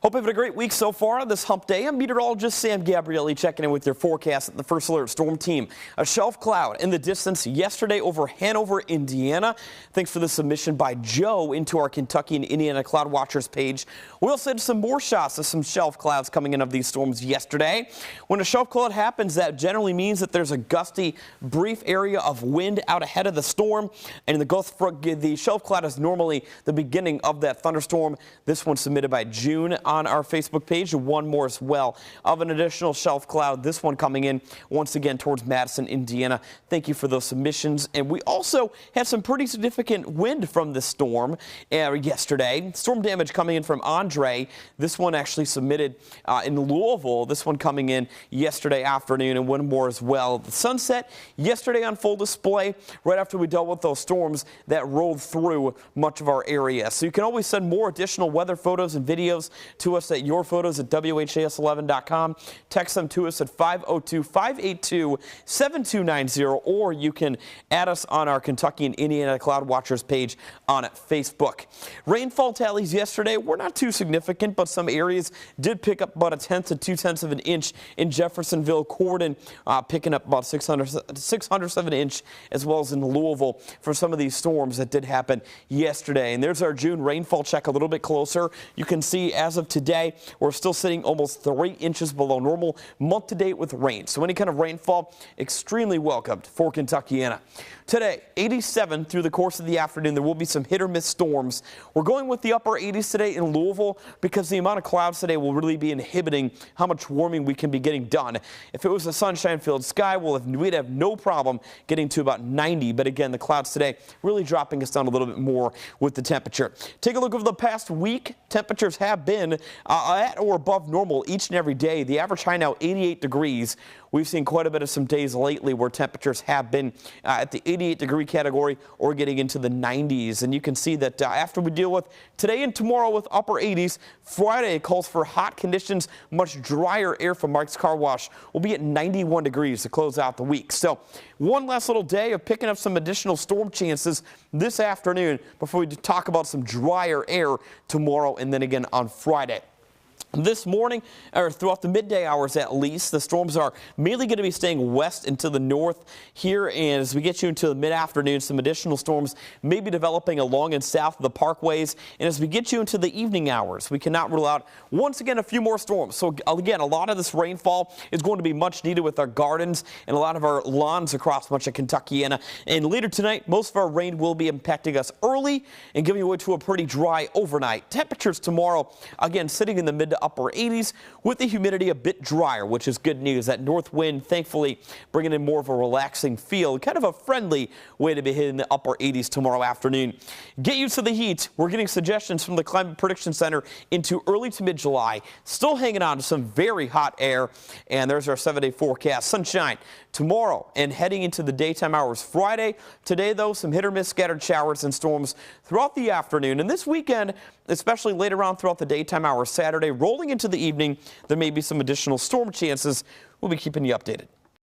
Hope you've had a great week so far on this hump day. I'm meteorologist Sam Gabrielli checking in with your forecast at the First Alert Storm Team. A shelf cloud in the distance yesterday over Hanover, Indiana. Thanks for the submission by Joe into our Kentucky and Indiana Cloud Watchers page. We also had some more shots of some shelf clouds coming in of these storms yesterday. When a shelf cloud happens, that generally means that there's a gusty, brief area of wind out ahead of the storm. And in the Gulf front, the shelf cloud is normally the beginning of that thunderstorm. This one submitted by June on our Facebook page, and one more as well of an additional shelf cloud. This one coming in once again towards Madison, Indiana. Thank you for those submissions. And we also had some pretty significant wind from this storm yesterday. Storm damage coming in from Andre. This one actually submitted in Louisville. This one coming in yesterday afternoon, and one more as well. The sunset yesterday on full display right after we dealt with those storms that rolled through much of our area. So you can always send more additional weather photos and videos to us at yourphotos@whas11.com. Text them to us at 502-582-7290, or you can add us on our Kentucky and Indiana Cloud Watchers page on Facebook. Rainfall tallies yesterday were not too significant, but some areas did pick up about 1/10 to 2/10 of an inch in Jeffersonville, Corden, picking up about 600 of an inch, as well as in Louisville for some of these storms that did happen yesterday. And there's our June rainfall check a little bit closer. You can see as of today, we're still sitting almost 3 inches below normal month to date with rain. So any kind of rainfall, extremely welcomed for Kentuckiana. Today, 87 through the course of the afternoon. There will be some hit or miss storms. We're going with the upper 80s today in Louisville because the amount of clouds today will really be inhibiting how much warming we can be getting done. If it was a sunshine-filled sky, we'd have no problem getting to about 90. But again, the clouds today really dropping us down a little bit more with the temperature. Take a look over the past week. Temperatures have been at or above normal each and every day. The average high now 88 degrees. We've seen quite a bit of some days lately where temperatures have been at the 88-degree category or getting into the 90s. And you can see that after we deal with today and tomorrow with upper 80s, Friday calls for hot conditions, much drier air from Mike's Car Wash. We'll be at 91 degrees to close out the week. So one last little day of picking up some additional storm chances this afternoon before we talk about some drier air tomorrow and then again on Friday. This morning, or throughout the midday hours at least, the storms are mainly going to be staying west into the north here. And as we get you into the mid-afternoon, some additional storms may be developing along and south of the parkways. And as we get you into the evening hours, we cannot rule out, once again, a few more storms. So again, a lot of this rainfall is going to be much needed with our gardens and a lot of our lawns across much of Kentuckiana. And later tonight, most of our rain will be impacting us early and giving way to a pretty dry overnight. Temperatures tomorrow, again, sitting in the mid to upper 80s with the humidity a bit drier, which is good news. That north wind, thankfully, bringing in more of a relaxing feel, kind of a friendly way to be hitting the upper 80s tomorrow afternoon. Get used to the heat. We're getting suggestions from the Climate Prediction Center into early to mid-July. Still hanging on to some very hot air. And there's our 7-day forecast. Sunshine tomorrow and heading into the daytime hours Friday. Today, though, some hit or miss scattered showers and storms throughout the afternoon. And this weekend, especially later on throughout the daytime hours Saturday, rolling into the evening, there may be some additional storm chances. We'll be keeping you updated.